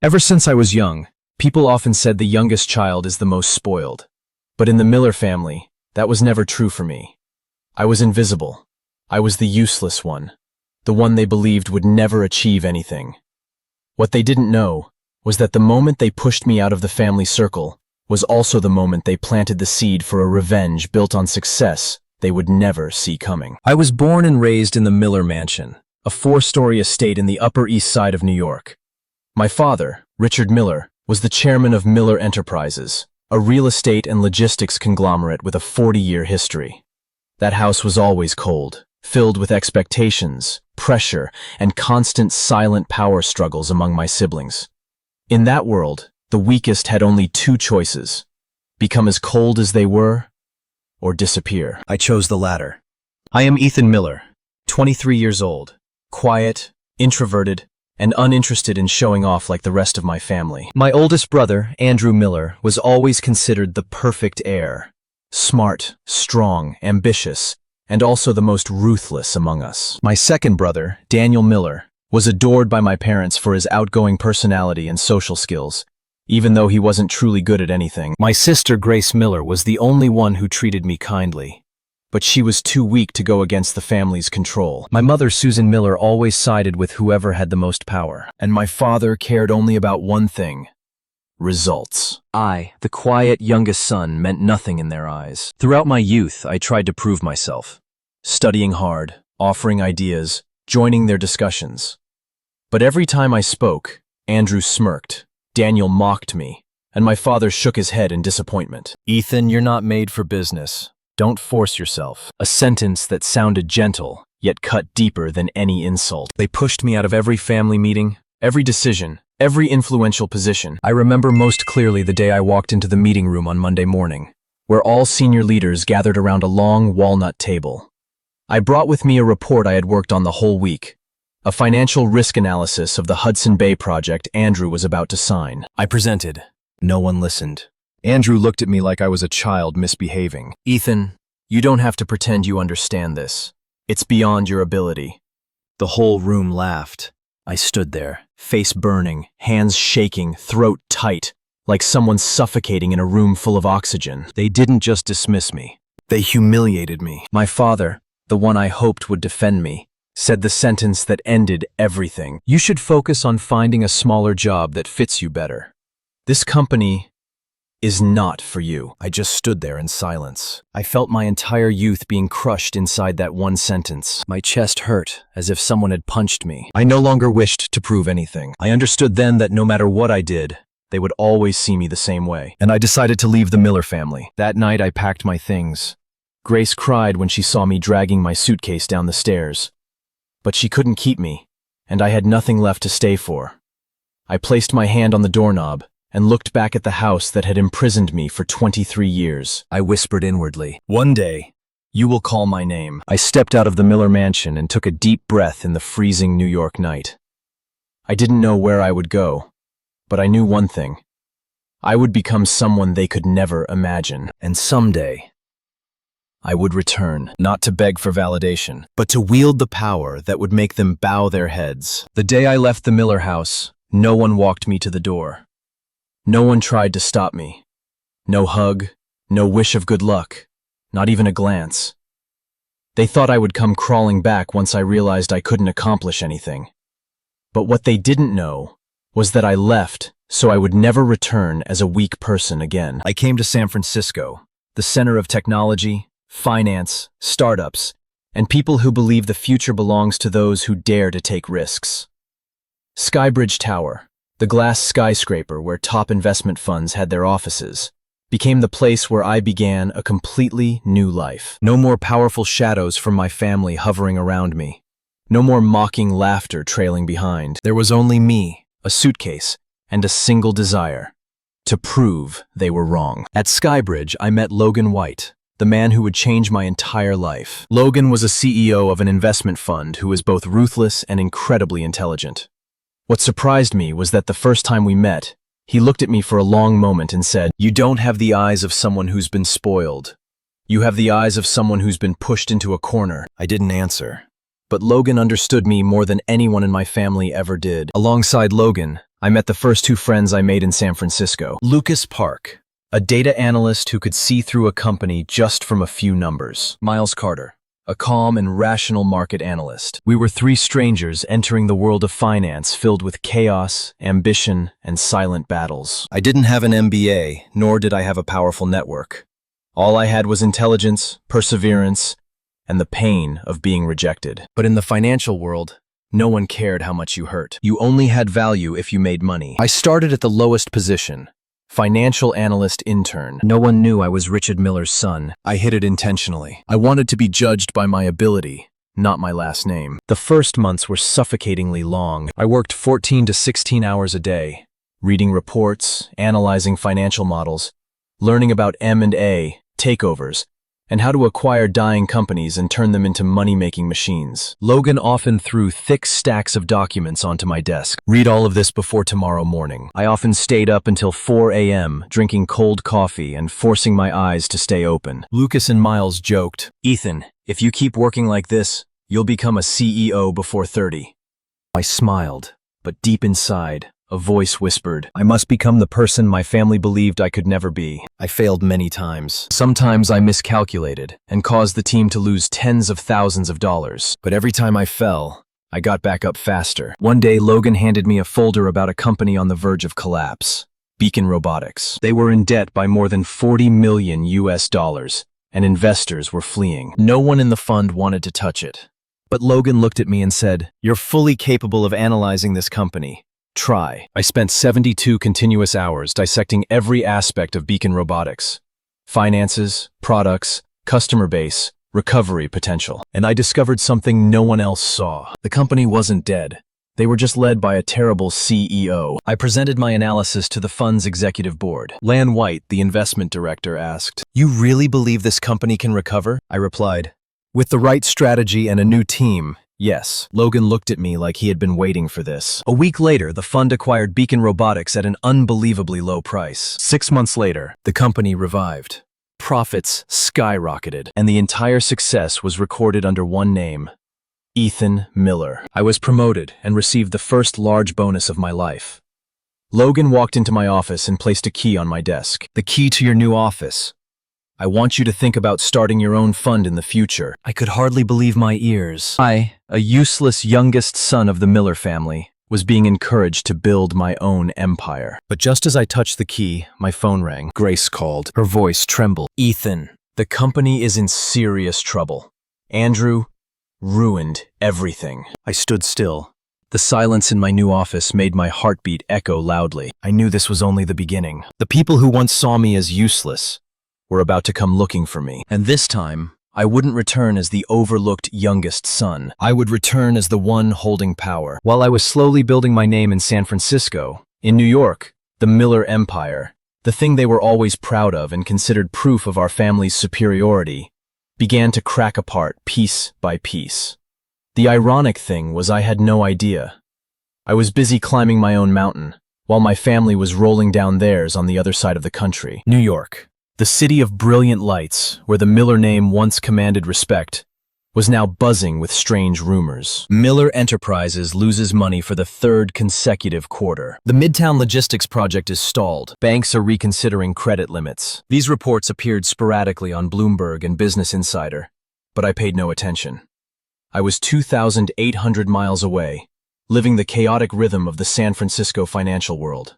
Ever since I was young, people often said the youngest child is the most spoiled. But in the Miller family, that was never true for me. I was invisible. I was the useless one, the one they believed would never achieve anything. What they didn't know was that the moment they pushed me out of the family circle was also the moment they planted the seed for a revenge built on success they would never see coming. I was born and raised in the Miller Mansion, a 4-story estate in the Upper East Side of New York. My father, Richard Miller, was the chairman of Miller Enterprises, a real estate and logistics conglomerate with a 40-year history. That house was always cold, filled with expectations, pressure, and constant silent power struggles among my siblings. In that world, the weakest had only 2 choices: become as cold as they were, or disappear. I chose the latter. I am Ethan Miller, 23 years old, quiet, introverted, and uninterested in showing off like the rest of my family. My oldest brother, Andrew Miller, was always considered the perfect heir. Smart, strong, ambitious, and also the most ruthless among us. My second brother, Daniel Miller, was adored by my parents for his outgoing personality and social skills, even though he wasn't truly good at anything. My sister, Grace Miller, was the only one who treated me kindly, but she was too weak to go against the family's control. My mother, Susan Miller, always sided with whoever had the most power, and my father cared only about one thing: results. I, the quiet youngest son, meant nothing in their eyes. Throughout my youth, I tried to prove myself, studying hard, offering ideas, joining their discussions. But every time I spoke, Andrew smirked, Daniel mocked me, and my father shook his head in disappointment. Ethan, you're not made for business. Don't force yourself. A sentence that sounded gentle, yet cut deeper than any insult. They pushed me out of every family meeting, every decision, every influential position. I remember most clearly the day I walked into the meeting room on Monday morning, where all senior leaders gathered around a long walnut table. I brought with me a report I had worked on the whole week, a financial risk analysis of the Hudson Bay project Andrew was about to sign. I presented. No one listened. Andrew looked at me like I was a child misbehaving. Ethan, you don't have to pretend you understand this. It's beyond your ability. The whole room laughed. I stood there, face burning, hands shaking, throat tight, like someone suffocating in a room full of oxygen. They didn't just dismiss me. They humiliated me. My father, the one I hoped would defend me, said the sentence that ended everything. You should focus on finding a smaller job that fits you better. This company is not for you. I just stood there in silence. I felt my entire youth being crushed inside that one sentence. My chest hurt, as if someone had punched me. I no longer wished to prove anything. I understood then that no matter what I did, they would always see me the same way. And I decided to leave the Miller family. That night I packed my things. Grace cried when she saw me dragging my suitcase down the stairs. But she couldn't keep me, and I had nothing left to stay for. I placed my hand on the doorknob and looked back at the house that had imprisoned me for 23 years. I whispered inwardly, "One day, you will call my name." I stepped out of the Miller mansion and took a deep breath in the freezing New York night. I didn't know where I would go, but I knew one thing. I would become someone they could never imagine. And someday, I would return, not to beg for validation, but to wield the power that would make them bow their heads. The day I left the Miller house, no one walked me to the door. No one tried to stop me. No hug, no wish of good luck, not even a glance. They thought I would come crawling back once I realized I couldn't accomplish anything. But what they didn't know was that I left so I would never return as a weak person again. I came to San Francisco, the center of technology, finance, startups, and people who believe the future belongs to those who dare to take risks. Skybridge Tower, the glass skyscraper where top investment funds had their offices, became the place where I began a completely new life. No more powerful shadows from my family hovering around me. No more mocking laughter trailing behind. There was only me, a suitcase, and a single desire: to prove they were wrong. At Skybridge, I met Logan White, the man who would change my entire life. Logan was a CEO of an investment fund who was both ruthless and incredibly intelligent. What surprised me was that the first time we met, he looked at me for a long moment and said, "You don't have the eyes of someone who's been spoiled. You have the eyes of someone who's been pushed into a corner." I didn't answer, but Logan understood me more than anyone in my family ever did. Alongside Logan, I met the first two friends I made in San Francisco. Lucas Park, a data analyst who could see through a company just from a few numbers. Miles Carter, a calm and rational market analyst. We were three strangers entering the world of finance filled with chaos, ambition, and silent battles. I didn't have an MBA, nor did I have a powerful network. All I had was intelligence, perseverance, and the pain of being rejected. But in the financial world, no one cared how much you hurt. You only had value if you made money. I started at the lowest position, financial analyst intern. No one knew I was Richard Miller's son. I hid it intentionally. I wanted to be judged by my ability, not my last name. The first months were suffocatingly long. I worked 14 to 16 hours a day, reading reports, analyzing financial models, learning about M&A, takeovers, and how to acquire dying companies and turn them into money-making machines. Logan often threw thick stacks of documents onto my desk. Read all of this before tomorrow morning. I often stayed up until 4 a.m., drinking cold coffee and forcing my eyes to stay open. Lucas and Miles joked, "Ethan, if you keep working like this, you'll become a CEO before 30. I smiled, but deep inside, a voice whispered, I must become the person my family believed I could never be. I failed many times. Sometimes I miscalculated and caused the team to lose tens of thousands of dollars. But every time I fell, I got back up faster. One day, Logan handed me a folder about a company on the verge of collapse, Beacon Robotics. They were in debt by more than 40 million US dollars, and investors were fleeing. No one in the fund wanted to touch it. But Logan looked at me and said, "You're fully capable of analyzing this company. Try." I spent 72 continuous hours dissecting every aspect of Beacon Robotics. Finances, products, customer base, recovery potential. And I discovered something no one else saw. The company wasn't dead. They were just led by a terrible CEO. I presented my analysis to the fund's executive board. Lan White, the investment director, asked, "You really believe this company can recover?" I replied, "With the right strategy and a new team, yes." Logan looked at me like he had been waiting for this. A week later, the fund acquired Beacon Robotics at an unbelievably low price. 6 months later, the company revived. Profits skyrocketed, and the entire success was recorded under one name, Ethan Miller. I was promoted and received the first large bonus of my life. Logan walked into my office and placed a key on my desk. "The key to your new office. I want you to think about starting your own fund in the future." I could hardly believe my ears. I, a useless youngest son of the Miller family, was being encouraged to build my own empire. But just as I touched the key, my phone rang. Grace called. Her voice trembled. "Ethan, the company is in serious trouble. Andrew ruined everything." I stood still. The silence in my new office made my heartbeat echo loudly. I knew this was only the beginning. The people who once saw me as useless were about to come looking for me. And this time, I wouldn't return as the overlooked youngest son. I would return as the one holding power. While I was slowly building my name in San Francisco, in New York, the Miller Empire, the thing they were always proud of and considered proof of our family's superiority, began to crack apart piece by piece. The ironic thing was I had no idea. I was busy climbing my own mountain, while my family was rolling down theirs on the other side of the country. New York, the city of brilliant lights, where the Miller name once commanded respect, was now buzzing with strange rumors. Miller Enterprises loses money for the third consecutive quarter. The Midtown Logistics project is stalled. Banks are reconsidering credit limits. These reports appeared sporadically on Bloomberg and Business Insider, but I paid no attention. I was 2,800 miles away, living the chaotic rhythm of the San Francisco financial world.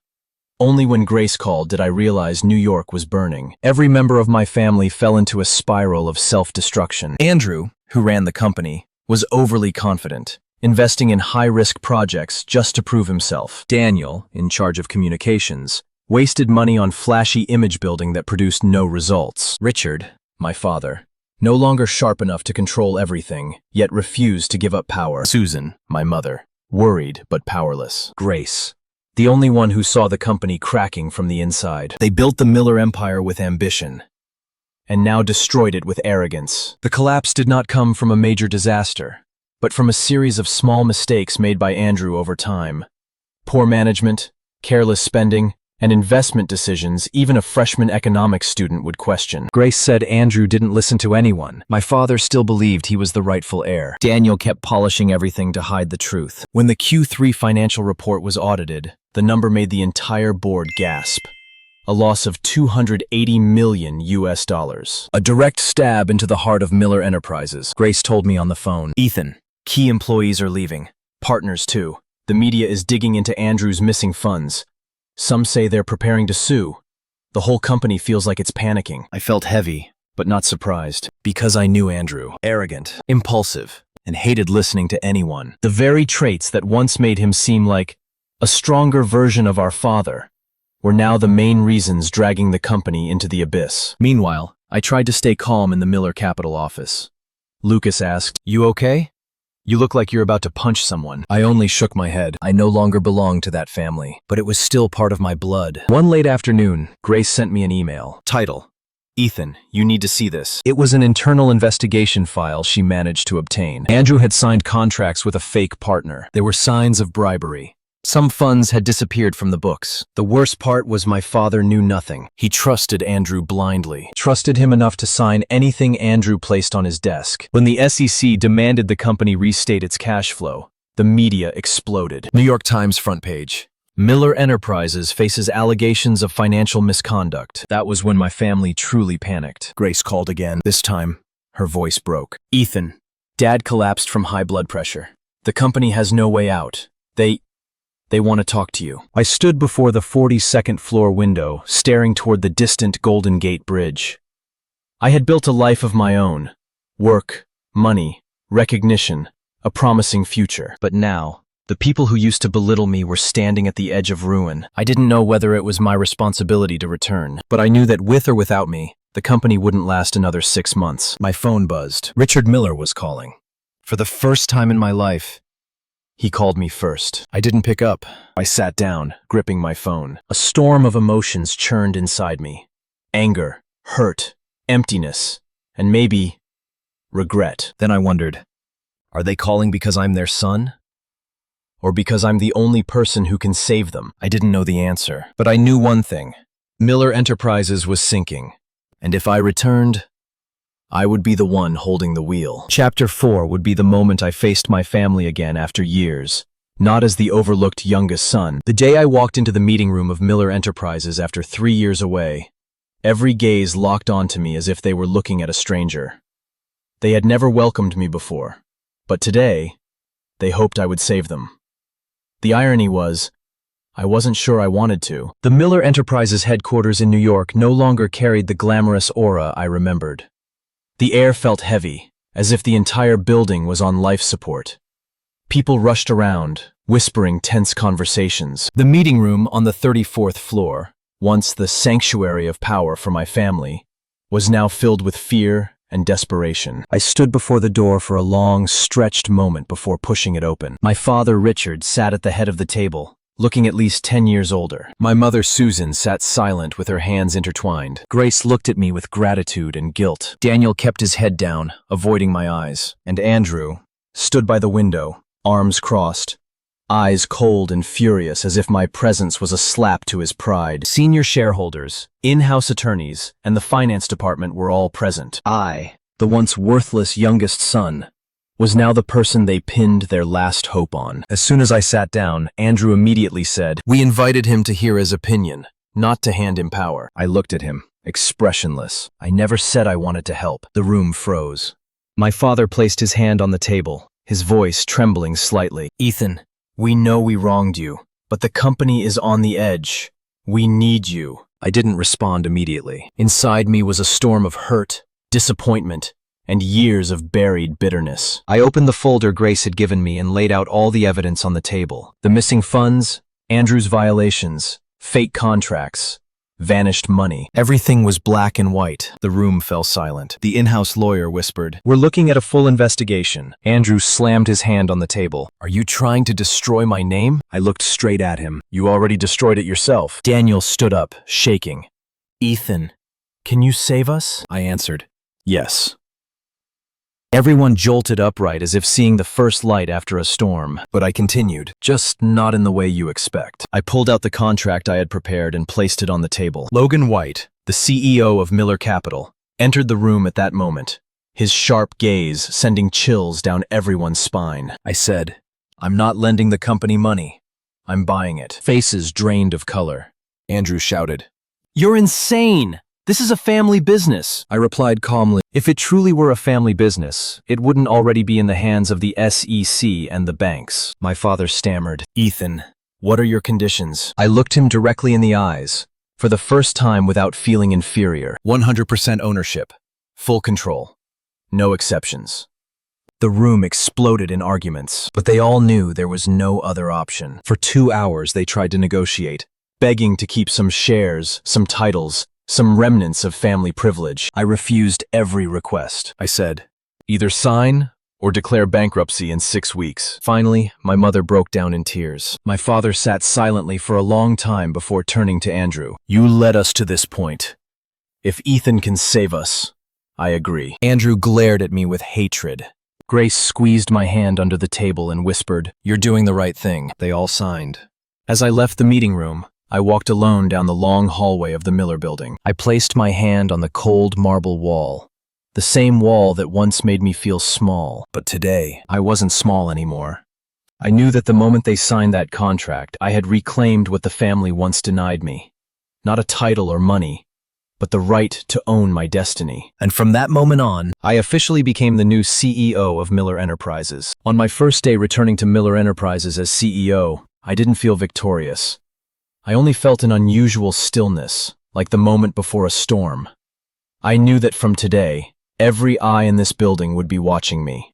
Only when Grace called did I realize New York was burning. Every member of my family fell into a spiral of self-destruction. Andrew, who ran the company, was overly confident, investing in high-risk projects just to prove himself. Daniel, in charge of communications, wasted money on flashy image building that produced no results. Richard, my father, no longer sharp enough to control everything, yet refused to give up power. Susan, my mother, worried but powerless. Grace, the only one who saw the company cracking from the inside. They built the Miller Empire with ambition, and now destroyed it with arrogance. The collapse did not come from a major disaster, but from a series of small mistakes made by Andrew over time. Poor management, careless spending, and investment decisions even a freshman economics student would question. Grace said Andrew didn't listen to anyone. My father still believed he was the rightful heir. Daniel kept polishing everything to hide the truth. When the Q3 financial report was audited, The number made the entire board gasp. A loss of $280 million US. A direct stab into the heart of Miller Enterprises. Grace told me on the phone. Ethan, key employees are leaving. Partners too. The media is digging into Andrew's missing funds. Some say they're preparing to sue. The whole company feels like it's panicking. I felt heavy, but not surprised. Because I knew Andrew. Arrogant, impulsive, and hated listening to anyone. The very traits that once made him seem like a stronger version of our father were now the main reasons dragging the company into the abyss. Meanwhile, I tried to stay calm in the Miller Capital office. Lucas asked, "You okay? You look like you're about to punch someone." I only shook my head. I no longer belonged to that family, but it was still part of my blood. One late afternoon, Grace sent me an email. Title: Ethan, you need to see this. It was an internal investigation file she managed to obtain. Andrew had signed contracts with a fake partner. There were signs of bribery. Some funds had disappeared from the books. The worst part was my father knew nothing. He trusted Andrew blindly. Trusted him enough to sign anything Andrew placed on his desk. When the SEC demanded the company restate its cash flow, the media exploded. New York Times front page. Miller Enterprises faces allegations of financial misconduct. That was when my family truly panicked. Grace called again. This time, her voice broke. Ethan, Dad collapsed from high blood pressure. The company has no way out. They want to talk to you. I stood before the 42nd floor window, staring toward the distant Golden Gate Bridge. I had built a life of my own. Work, money, recognition, a promising future. But now, the people who used to belittle me were standing at the edge of ruin. I didn't know whether it was my responsibility to return, but I knew that with or without me, the company wouldn't last another 6 months. My phone buzzed. Richard Miller was calling. For the first time in my life, he called me first. I didn't pick up. I sat down, gripping my phone. A storm of emotions churned inside me. Anger, hurt, emptiness, and maybe regret. Then I wondered, are they calling because I'm their son? Or because I'm the only person who can save them? I didn't know the answer, but I knew one thing. Miller Enterprises was sinking, and if I returned, I would be the one holding the wheel. Chapter 4 would be the moment I faced my family again after years, not as the overlooked youngest son. The day I walked into the meeting room of Miller Enterprises after 3 years away, every gaze locked onto me as if they were looking at a stranger. They had never welcomed me before, but today, they hoped I would save them. The irony was, I wasn't sure I wanted to. The Miller Enterprises headquarters in New York no longer carried the glamorous aura I remembered. The air felt heavy, as if the entire building was on life support. People rushed around, whispering tense conversations. The meeting room on the 34th floor, once the sanctuary of power for my family, was now filled with fear and desperation. I stood before the door for a long, stretched moment before pushing it open. My father, Richard, sat at the head of the table, looking at least 10 years older. My mother, Susan, sat silent with her hands intertwined. Grace looked at me with gratitude and guilt. Daniel kept his head down, avoiding my eyes. And Andrew stood by the window, arms crossed, eyes cold and furious as if my presence was a slap to his pride. Senior shareholders, in-house attorneys, and the finance department were all present. I, the once worthless youngest son, was now the person they pinned their last hope on. As soon as I sat down, Andrew immediately said, "We invited him to hear his opinion, not to hand him power." I looked at him, expressionless. I never said I wanted to help. The room froze. My father placed his hand on the table, his voice trembling slightly. "Ethan, we know we wronged you, but the company is on the edge. We need you." I didn't respond immediately. Inside me was a storm of hurt, disappointment, and years of buried bitterness. I opened the folder Grace had given me and laid out all the evidence on the table. The missing funds, Andrew's violations, fake contracts, vanished money. Everything was black and white. The room fell silent. The in-house lawyer whispered, "We're looking at a full investigation." Andrew slammed his hand on the table. "Are you trying to destroy my name?" I looked straight at him. "You already destroyed it yourself." Daniel stood up, shaking. "Ethan, can you save us?" I answered, "Yes." Everyone jolted upright as if seeing the first light after a storm, but I continued, "Just not in the way you expect." I pulled out the contract I had prepared and placed it on the table. Logan White, the CEO of Miller Capital, entered the room at that moment, his sharp gaze sending chills down everyone's spine. I said, "I'm not lending the company money. I'm buying it. Faces drained of color. Andrew shouted. You're insane! This is a family business, I replied calmly. If it truly were a family business, it wouldn't already be in the hands of the SEC and the banks. My father stammered. Ethan, what are your conditions? I looked him directly in the eyes, for the first time without feeling inferior. 100% ownership. Full control. No exceptions. The room exploded in arguments, but they all knew there was no other option. For 2 hours they tried to negotiate, begging to keep some shares, some titles, some remnants of family privilege. I refused every request. I said, either sign or declare bankruptcy in 6 weeks. Finally, my mother broke down in tears. My father sat silently for a long time before turning to Andrew. You led us to this point. If Ethan can save us, I agree. Andrew glared at me with hatred. Grace squeezed my hand under the table and whispered, You're doing the right thing. They all signed. As I left the meeting room, I walked alone down the long hallway of the Miller building. I placed my hand on the cold marble wall, the same wall that once made me feel small. But today, I wasn't small anymore. I knew that the moment they signed that contract, I had reclaimed what the family once denied me. Not a title or money, but the right to own my destiny. And from that moment on, I officially became the new CEO of Miller Enterprises. On my first day returning to Miller Enterprises as CEO, I didn't feel victorious. I only felt an unusual stillness, like the moment before a storm. I knew that from today, every eye in this building would be watching me.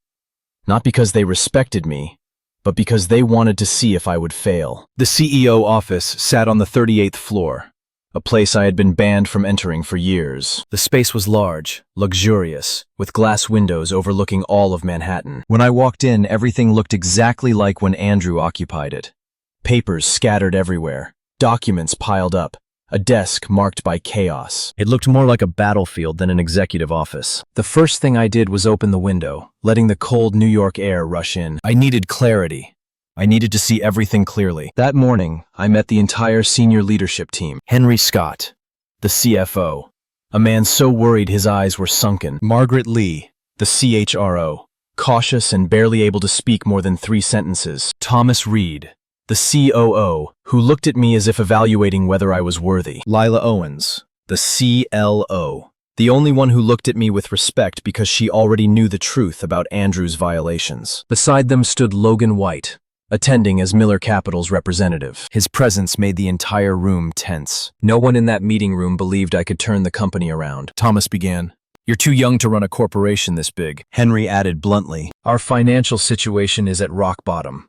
Not because they respected me, but because they wanted to see if I would fail. The CEO office sat on the 38th floor, a place I had been banned from entering for years. The space was large, luxurious, with glass windows overlooking all of Manhattan. When I walked in, everything looked exactly like when Andrew occupied it. Papers scattered everywhere. Documents piled up, a desk marked by chaos. It looked more like a battlefield than an executive office. The first thing I did was open the window, letting the cold New York air rush in. I needed clarity. I needed to see everything clearly. That morning, I met the entire senior leadership team. Henry Scott, the CFO, a man so worried his eyes were sunken. Margaret Lee, the CHRO, cautious and barely able to speak more than 3 sentences. Thomas Reed, the COO, who looked at me as if evaluating whether I was worthy. Lila Owens, the CLO, the only one who looked at me with respect because she already knew the truth about Andrew's violations. Beside them stood Logan White, attending as Miller Capital's representative. His presence made the entire room tense. No one in that meeting room believed I could turn the company around. Thomas began. You're too young to run a corporation this big. Henry added bluntly. Our financial situation is at rock bottom.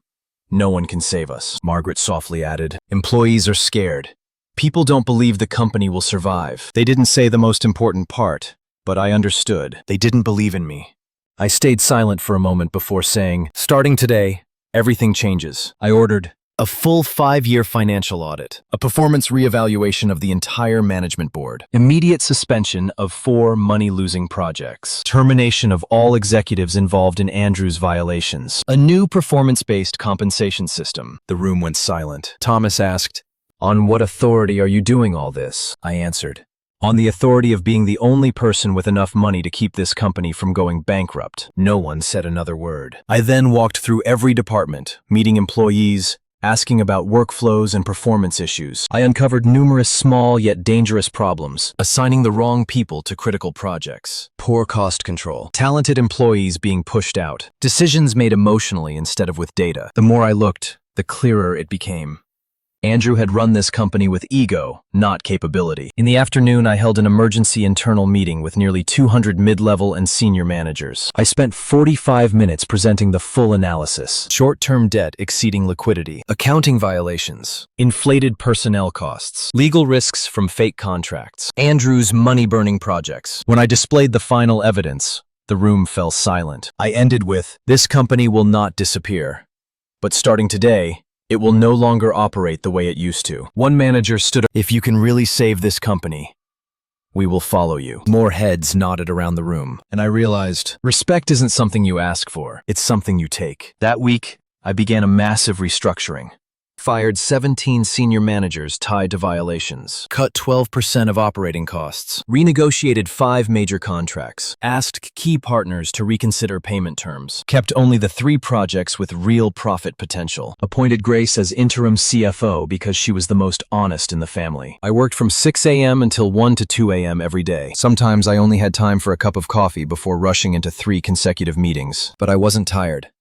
No one can save us. Margaret softly added. Employees are scared. People don't believe the company will survive. They didn't say the most important part, but I understood. They didn't believe in me. I stayed silent for a moment before saying, starting today, everything changes. I ordered a full 5-year financial audit, a performance reevaluation of the entire management board, immediate suspension of 4 money-losing projects, termination of all executives involved in Andrew's violations, a new performance-based compensation system. The room went silent. Thomas asked, On what authority are you doing all this? I answered, on the authority of being the only person with enough money to keep this company from going bankrupt. No one said another word. I then walked through every department, meeting employees, asking about workflows and performance issues. I uncovered numerous small yet dangerous problems, assigning the wrong people to critical projects, poor cost control, talented employees being pushed out, decisions made emotionally instead of with data. The more I looked, the clearer it became. Andrew had run this company with ego, not capability. In the afternoon, I held an emergency internal meeting with nearly 200 mid-level and senior managers. I spent 45 minutes presenting the full analysis. Short-term debt exceeding liquidity, accounting violations, inflated personnel costs, legal risks from fake contracts, Andrew's money-burning projects. When I displayed the final evidence, the room fell silent. I ended with, this company will not disappear. But starting today, it will no longer operate the way it used to. One manager stood up. If you can really save this company, we will follow you. More heads nodded around the room, and I realized respect isn't something you ask for, it's something you take. That week, I began a massive restructuring. Fired 17 senior managers tied to violations. Cut 12% of operating costs. Renegotiated 5 major contracts. Asked key partners to reconsider payment terms. Kept only the 3 projects with real profit potential. Appointed Grace as interim CFO because she was the most honest in the family. I worked from 6 a.m. until 1 to 2 a.m. every day. Sometimes I only had time for a cup of coffee before rushing into 3 consecutive meetings. But I wasn't tired.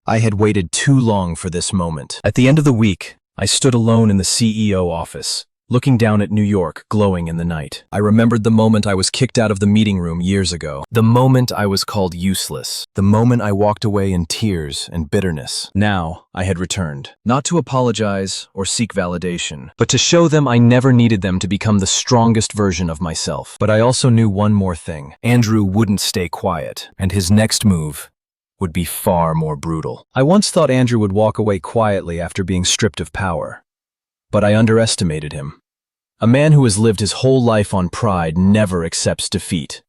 I had waited too long for this moment. At the end of the week, I stood alone in the CEO office, looking down at New York glowing in the night. I remembered the moment I was kicked out of the meeting room years ago. The moment I was called useless. The moment I walked away in tears and bitterness. Now, I had returned. Not to apologize or seek validation, but to show them I never needed them to become the strongest version of myself. But I also knew one more thing. Andrew wouldn't stay quiet, and his next move would be far more brutal. I once thought Andrew would walk away quietly after being stripped of power, but I underestimated him. A man who has lived his whole life on pride never accepts defeat.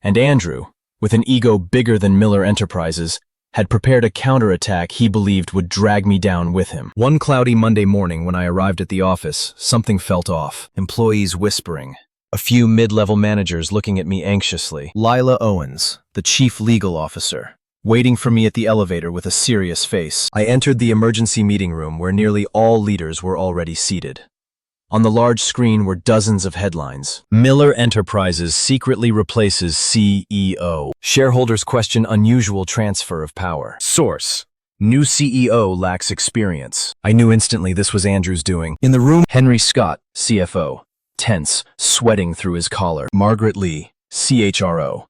And Andrew, with an ego bigger than Miller Enterprises, had prepared a counterattack he believed would drag me down with him. One cloudy Monday morning when I arrived at the office, something felt off. Employees whispering. A few mid-level managers looking at me anxiously. Lila Owens, the chief legal officer, waiting for me at the elevator with a serious face. I entered the emergency meeting room where nearly all leaders were already seated. On the large screen were dozens of headlines. Miller Enterprises secretly replaces CEO. Shareholders question unusual transfer of power. Source: new CEO lacks experience. I knew instantly this was Andrew's doing. In the room, Henry Scott, CFO, tense, sweating through his collar. Margaret Lee, CHRO,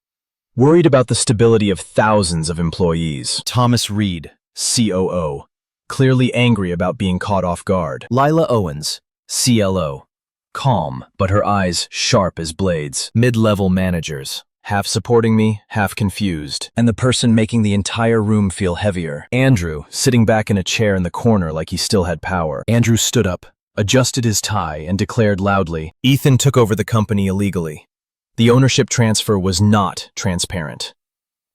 worried about the stability of thousands of employees. Thomas Reed, COO, clearly angry about being caught off guard. Lila Owens, CLO, calm, but her eyes sharp as blades. Mid-level managers, half supporting me, half confused. And the person making the entire room feel heavier. Andrew, sitting back in a chair in the corner like he still had power. Andrew stood up, adjusted his tie, and declared loudly, "Ethan took over the company illegally. The ownership transfer was not transparent.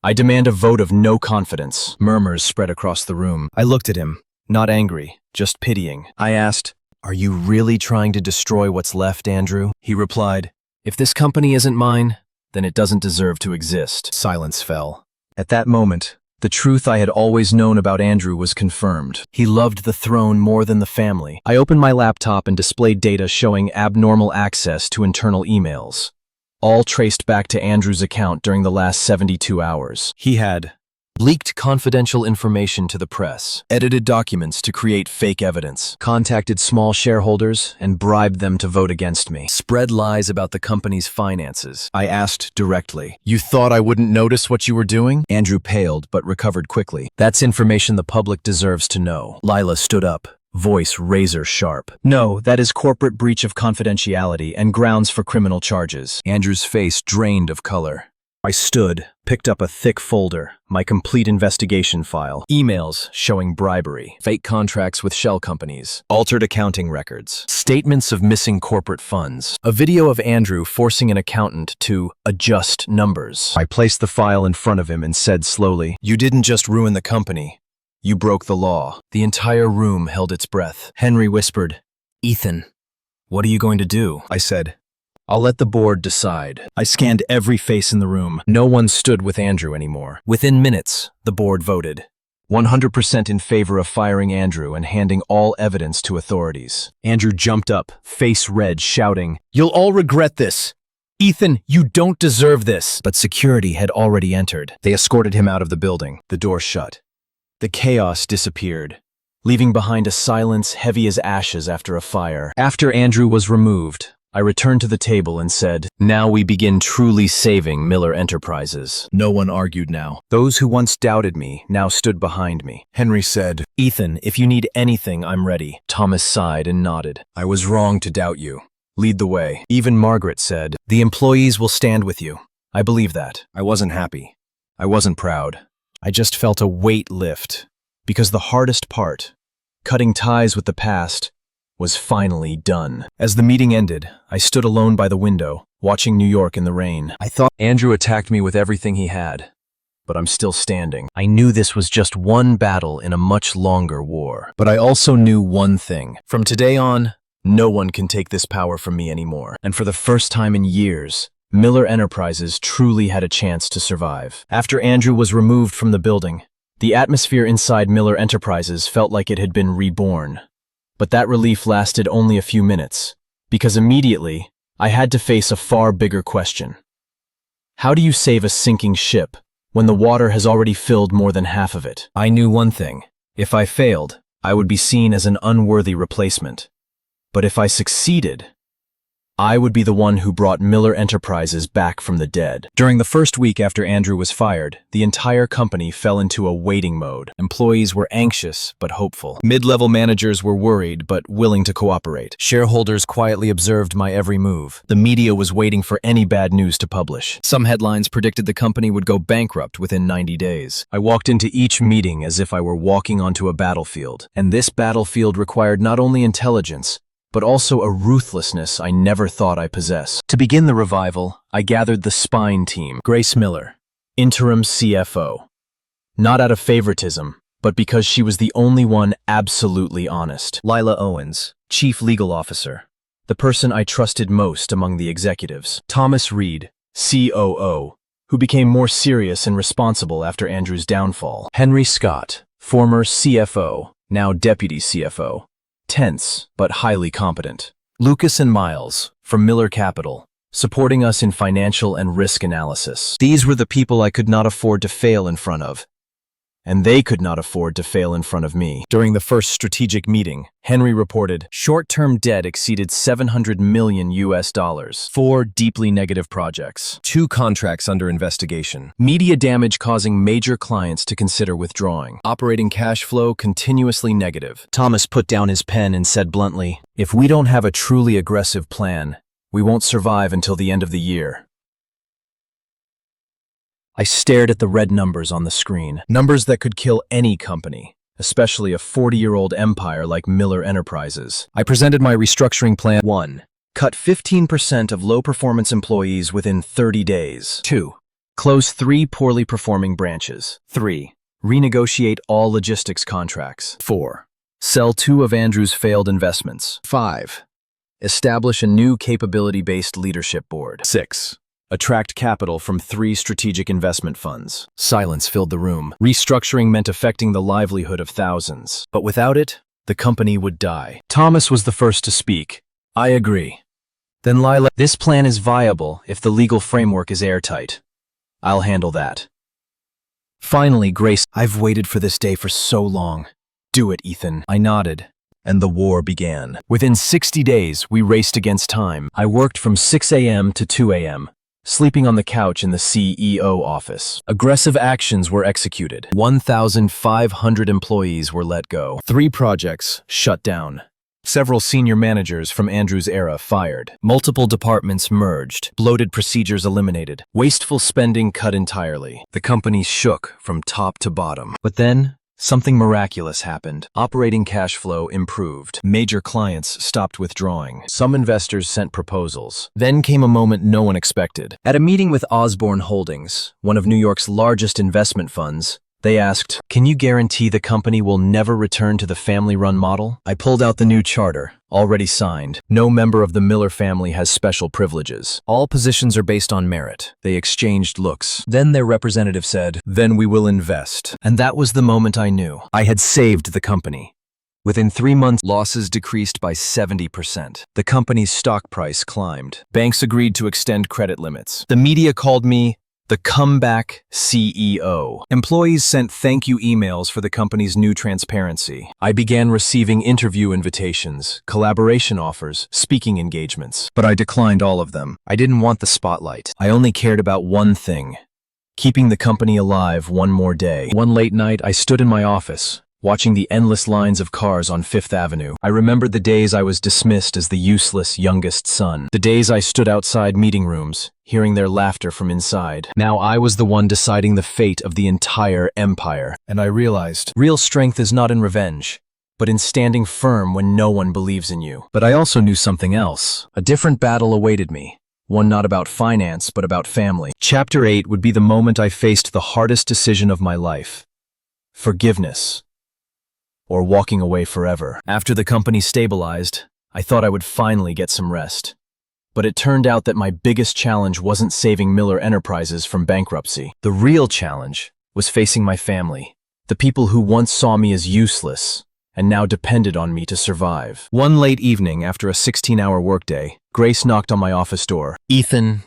I demand a vote of no confidence." Murmurs spread across the room. I looked at him, not angry, just pitying. I asked, "Are you really trying to destroy what's left, Andrew?" He replied, "If this company isn't mine, then it doesn't deserve to exist." Silence fell. At that moment, the truth I had always known about Andrew was confirmed. He loved the throne more than the family. I opened my laptop and displayed data showing abnormal access to internal emails, all traced back to Andrew's account during the last 72 hours. He had leaked confidential information to the press, edited documents to create fake evidence, contacted small shareholders and bribed them to vote against me, spread lies about the company's finances. I asked directly, "You thought I wouldn't notice what you were doing?" Andrew paled but recovered quickly. "That's information the public deserves to know." Lila stood up, voice razor sharp. "No, that is corporate breach of confidentiality and grounds for criminal charges." Andrew's face drained of color. I stood, picked up a thick folder, my complete investigation file, emails showing bribery, fake contracts with shell companies, altered accounting records, statements of missing corporate funds, a video of Andrew forcing an accountant to adjust numbers. I placed the file in front of him and said slowly, "You didn't just ruin the company. You broke the law." The entire room held its breath. Henry whispered, "Ethan, what are you going to do?" I said, "I'll let the board decide." I scanned every face in the room. No one stood with Andrew anymore. Within minutes, the board voted 100% in favor of firing Andrew and handing all evidence to authorities. Andrew jumped up, face red, shouting, "You'll all regret this. Ethan, you don't deserve this." But security had already entered. They escorted him out of the building. The door shut. The chaos disappeared, leaving behind a silence heavy as ashes after a fire. After Andrew was removed, I returned to the table and said, "Now we begin truly saving Miller Enterprises." No one argued now. Those who once doubted me now stood behind me. Henry said, "Ethan, if you need anything, I'm ready." Thomas sighed and nodded. "I was wrong to doubt you. Lead the way." Even Margaret said, "The employees will stand with you." I believe that. I wasn't happy. I wasn't proud. I just felt a weight lift, because the hardest part, cutting ties with the past, was finally done. As the meeting ended, I stood alone by the window, watching New York in the rain. I thought Andrew attacked me with everything he had, but I'm still standing. I knew this was just one battle in a much longer war. But I also knew one thing. From today on, no one can take this power from me anymore. And for the first time in years, Miller Enterprises truly had a chance to survive. After Andrew was removed from the building, the atmosphere inside Miller Enterprises felt like it had been reborn. But that relief lasted only a few minutes, because immediately, I had to face a far bigger question. How do you save a sinking ship when the water has already filled more than half of it? I knew one thing. If I failed, I would be seen as an unworthy replacement. But if I succeeded, I would be the one who brought Miller Enterprises back from the dead. During the first week after Andrew was fired, the entire company fell into a waiting mode. Employees were anxious but hopeful. Mid-level managers were worried but willing to cooperate. Shareholders quietly observed my every move. The media was waiting for any bad news to publish. Some headlines predicted the company would go bankrupt within 90 days. I walked into each meeting as if I were walking onto a battlefield. And this battlefield required not only intelligence, but also a ruthlessness I never thought I possessed. To begin the revival, I gathered the spine team. Grace Miller, interim CFO. Not out of favoritism, but because she was the only one absolutely honest. Lila Owens, chief legal officer, the person I trusted most among the executives. Thomas Reed, COO, who became more serious and responsible after Andrew's downfall. Henry Scott, former CFO, now deputy CFO. Tense, but highly competent. Lucas and Miles, from Miller Capital, supporting us in financial and risk analysis. These were the people I could not afford to fail in front of, and they could not afford to fail in front of me. During the first strategic meeting, Henry reported, short-term debt exceeded $700 million. 4 deeply negative projects. 2 contracts under investigation. Media damage causing major clients to consider withdrawing. Operating cash flow continuously negative. Thomas put down his pen and said bluntly, if we don't have a truly aggressive plan, we won't survive until the end of the year. I stared at the red numbers on the screen, numbers that could kill any company, especially a 40-year-old empire like Miller Enterprises. I presented my restructuring plan. 1. Cut 15% of low-performance employees within 30 days. 2. Close 3 poorly performing branches. 3. Renegotiate all logistics contracts. 4. Sell 2 of Andrew's failed investments. 5. Establish a new capability-based leadership board. 6. Attract capital from 3 strategic investment funds. Silence filled the room. Restructuring meant affecting the livelihood of thousands. But without it, the company would die. Thomas was the first to speak. I agree. Then Lila, this plan is viable if the legal framework is airtight. I'll handle that. Finally, Grace, I've waited for this day for so long. Do it, Ethan. I nodded, and the war began. Within 60 days, we raced against time. I worked from 6 a.m. to 2 a.m., sleeping on the couch in the CEO office. Aggressive actions were executed. 1,500 employees were let go. 3 projects shut down. Several senior managers from Andrew's era fired. Multiple departments merged. Bloated procedures eliminated. Wasteful spending cut entirely. The company shook from top to bottom. But then, something miraculous happened. Operating cash flow improved. Major clients stopped withdrawing. Some investors sent proposals. Then came a moment no one expected. At a meeting with Osborne Holdings, one of New York's largest investment funds, they asked, can you guarantee the company will never return to the family-run model? I pulled out the new charter, already signed. No member of the Miller family has special privileges. All positions are based on merit. They exchanged looks. Then their representative said, then we will invest. And that was the moment I knew. I had saved the company. Within 3 months, losses decreased by 70%. The company's stock price climbed. Banks agreed to extend credit limits. The media called me the comeback CEO. Employees sent thank you emails for the company's new transparency. I began receiving interview invitations, collaboration offers, speaking engagements. But I declined all of them. I didn't want the spotlight. I only cared about one thing: keeping the company alive one more day. One late night, I stood in my office, watching the endless lines of cars on Fifth Avenue. I remembered the days I was dismissed as the useless youngest son. The days I stood outside meeting rooms, hearing their laughter from inside. Now I was the one deciding the fate of the entire empire. And I realized, real strength is not in revenge, but in standing firm when no one believes in you. But I also knew something else. A different battle awaited me. one not about finance, but about family. Chapter 8 would be the moment I faced the hardest decision of my life: forgiveness, or walking away forever. After the company stabilized, I thought I would finally get some rest. But it turned out that my biggest challenge wasn't saving Miller Enterprises from bankruptcy. The real challenge was facing my family, the people who once saw me as useless and now depended on me to survive. One late evening, after a 16-hour workday, Grace knocked on my office door. "Ethan,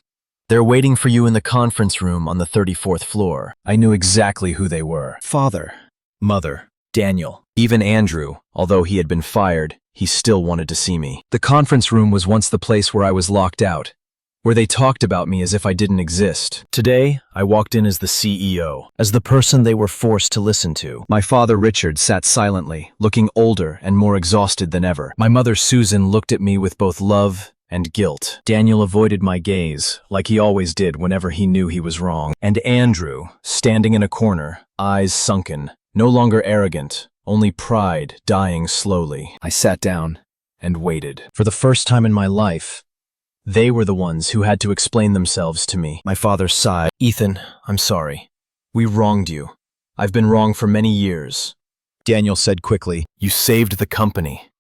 they're waiting for you in the conference room on the 34th floor." I knew exactly who they were. Father, mother, Daniel, even Andrew. Although he had been fired, he still wanted to see me. The conference room was once the place where I was locked out, where they talked about me as if I didn't exist. Today, I walked in as the CEO, as the person they were forced to listen to. My father, Richard, sat silently, looking older and more exhausted than ever. My mother, Susan, looked at me with both love and guilt. Daniel avoided my gaze, like he always did whenever he knew he was wrong. And Andrew, standing in a corner, eyes sunken, no longer arrogant, only pride dying slowly. I sat down and waited. For the first time in my life, they were the ones who had to explain themselves to me. My father sighed. "Ethan, I'm sorry. We wronged you. I've been wrong for many years." Daniel said quickly, "You saved the company.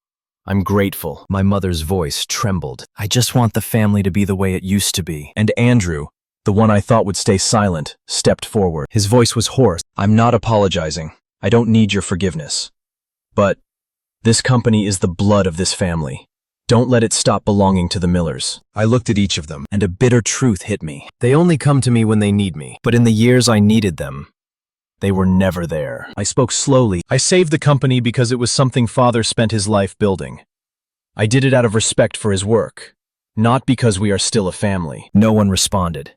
I'm grateful." My mother's voice trembled. "I just want the family to be the way it used to be." And Andrew, the one I thought would stay silent, stepped forward. His voice was hoarse. "I'm not apologizing. I don't need your forgiveness. But this company is the blood of this family. Don't let it stop belonging to the Millers." I looked at each of them, and a bitter truth hit me. They only come to me when they need me. But in the years I needed them, they were never there. I spoke slowly. "I saved the company because it was something Father spent his life building. I did it out of respect for his work, not because we are still a family." No one responded.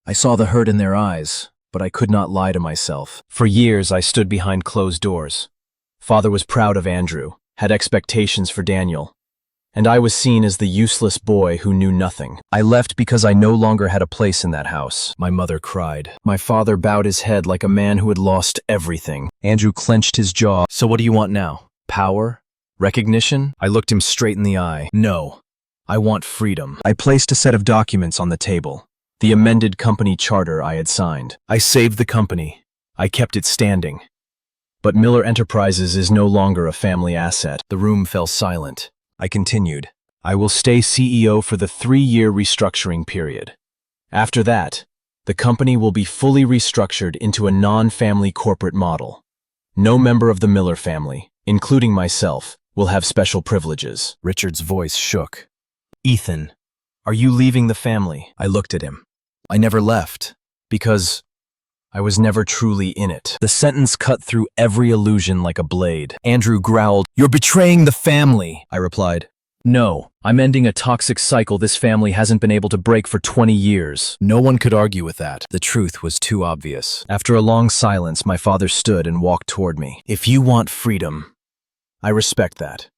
I saw the hurt in their eyes, but I could not lie to myself. For years, I stood behind closed doors. Father was proud of Andrew, had expectations for Daniel, and I was seen as the useless boy who knew nothing. I left because I no longer had a place in that house. My mother cried. My father bowed his head like a man who had lost everything. Andrew clenched his jaw. "So what do you want now? Power? Recognition?" I looked him straight in the eye. "No, I want freedom." I placed a set of documents on the table, the amended company charter I had signed. I saved the company. I kept it standing. But Miller Enterprises is no longer a family asset. The room fell silent. I continued, "I will stay CEO for the 3-year restructuring period. After that, the company will be fully restructured into a non-family corporate model. No member of the Miller family, including myself, will have special privileges." Richard's voice shook. "Ethan, are you leaving the family?" I looked at him. "I never left, because I was never truly in it." The sentence cut through every illusion like a blade. Andrew growled, "You're betraying the family," I replied. "No, I'm ending a toxic cycle this family hasn't been able to break for 20 years. No one could argue with that. The truth was too obvious. After a long silence, my father stood and walked toward me. "If you want freedom, I respect that.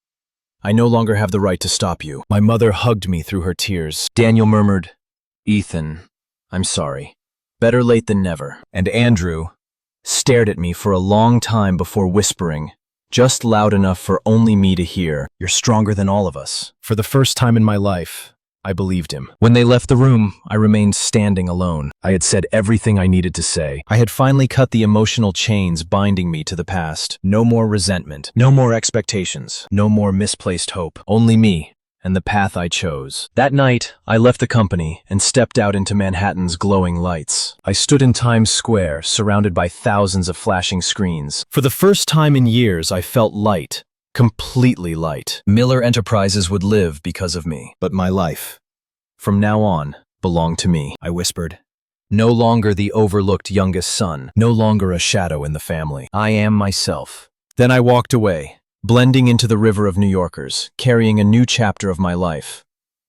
I no longer have the right to stop you." My mother hugged me through her tears. Daniel murmured, "Ethan, I'm sorry. Better late than never." And Andrew stared at me for a long time before whispering, just loud enough for only me to hear, "You're stronger than all of us." For the first time in my life, I believed him. When they left the room, I remained standing alone. I had said everything I needed to say. I had finally cut the emotional chains binding me to the past. No more resentment, no more expectations, no more misplaced hope. Only me and the path I chose. That night, I left the company and stepped out into Manhattan's glowing lights. I stood in Times Square, surrounded by thousands of flashing screens. For the first time in years, I felt light, completely light. Miller Enterprises would live because of me, but my life, from now on, belonged to me. I whispered. No longer the overlooked youngest son, no longer a shadow in the family. I am myself. Then I walked away, blending into the river of New Yorkers, carrying a new chapter of my life,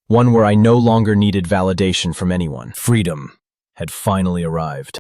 one where I no longer needed validation from anyone. Freedom had finally arrived.